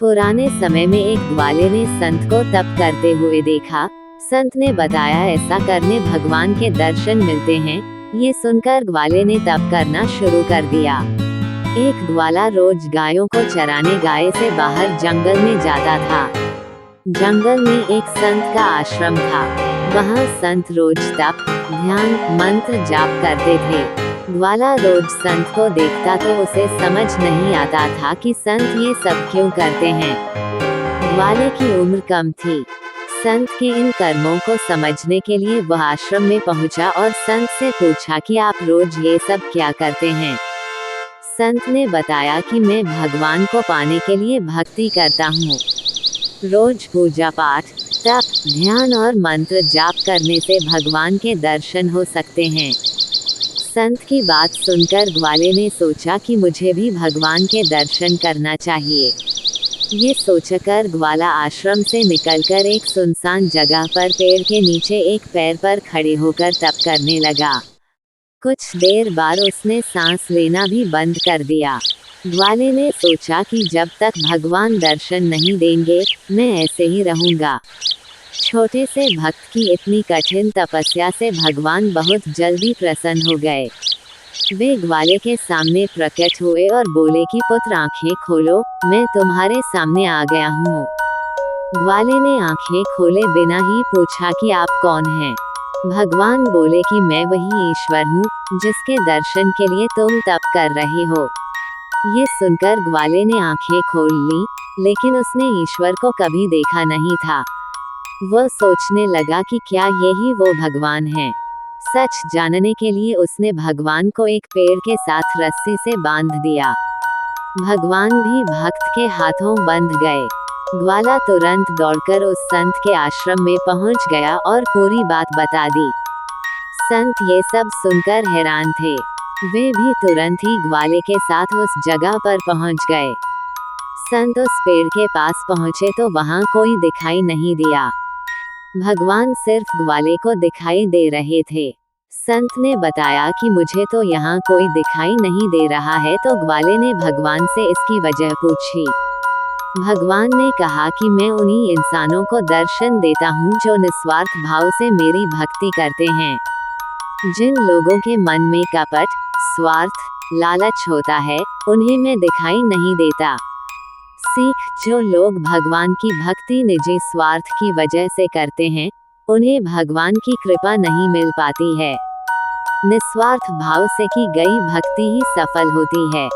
पुराने समय में एक ग्वाले ने संत को तप करते हुए देखा। संत ने बताया ऐसा करने भगवान के दर्शन मिलते हैं। ये सुनकर ग्वाले ने तप करना शुरू कर दिया। एक ग्वाला रोज गायों को चराने गाय से बाहर जंगल में जाता था। जंगल में एक संत का आश्रम था। वहाँ संत रोज तप, ध्यान, मंत्र जाप करते थे। ग्वाला रोज संत को देखता तो उसे समझ नहीं आता था कि संत ये सब क्यों करते हैं। ग्वाले की उम्र कम थी। संत के इन कर्मों को समझने के लिए वह आश्रम में पहुंचा और संत से पूछा कि आप रोज ये सब क्या करते हैं। संत ने बताया कि मैं भगवान को पाने के लिए भक्ति करता हूँ। रोज पूजा पाठ, तप, ध्यान और मंत्र जाप करने से भगवान के दर्शन हो सकते हैं। संत की बात सुनकर ग्वाले ने सोचा कि मुझे भी भगवान के दर्शन करना चाहिए। ये सोचकर ग्वाला आश्रम से निकलकर एक सुनसान जगह पर पेड़ के नीचे एक पैर पर खड़े होकर तप करने लगा। कुछ देर बाद उसने सांस लेना भी बंद कर दिया। ग्वाले ने सोचा कि जब तक भगवान दर्शन नहीं देंगे, मैं ऐसे ही रहूंगा। छोटे से भक्त की इतनी कठिन तपस्या से भगवान बहुत जल्दी प्रसन्न हो गए। वे ग्वाले के सामने प्रकट हुए और बोले कि पुत्र आंखें खोलो, मैं तुम्हारे सामने आ गया हूँ। ग्वाले ने आंखें खोले बिना ही पूछा कि आप कौन हैं। भगवान बोले कि मैं वही ईश्वर हूँ, जिसके दर्शन के लिए तुम तप कर रहे हो। ये सुनकर ग्वाले ने आंखें खोल ली, लेकिन उसने ईश्वर को कभी देखा नहीं था। वह सोचने लगा कि क्या यही वो भगवान है। सच जानने के लिए उसने भगवान को एक पेड़ के साथ रस्सी से बांध दिया। भगवान भी भक्त के हाथों बंध गए। ग्वाला तुरंत दौड़कर उस संत के आश्रम में पहुंच गया और पूरी बात बता दी। संत ये सब सुनकर हैरान थे। वे भी तुरंत ही ग्वाले के साथ उस जगह पर पहुंच गए। संत उस पेड़ के पास पहुंचे तो वहां कोई दिखाई नहीं दिया। भगवान सिर्फ ग्वाले को दिखाई दे रहे थे। संत ने बताया कि मुझे तो यहाँ कोई दिखाई नहीं दे रहा है, तो ग्वाले ने भगवान से इसकी वजह पूछी। भगवान ने कहा कि मैं उन्हीं इंसानों को दर्शन देता हूँ जो निस्वार्थ भाव से मेरी भक्ति करते हैं। जिन लोगों के मन में कपट, स्वार्थ, लालच होता है, उन्हें मैं दिखाई नहीं देता। सीख, जो लोग भगवान की भक्ति निजी स्वार्थ की वजह से करते हैं, उन्हें भगवान की कृपा नहीं मिल पाती है। निस्वार्थ भाव से की गई भक्ति ही सफल होती है।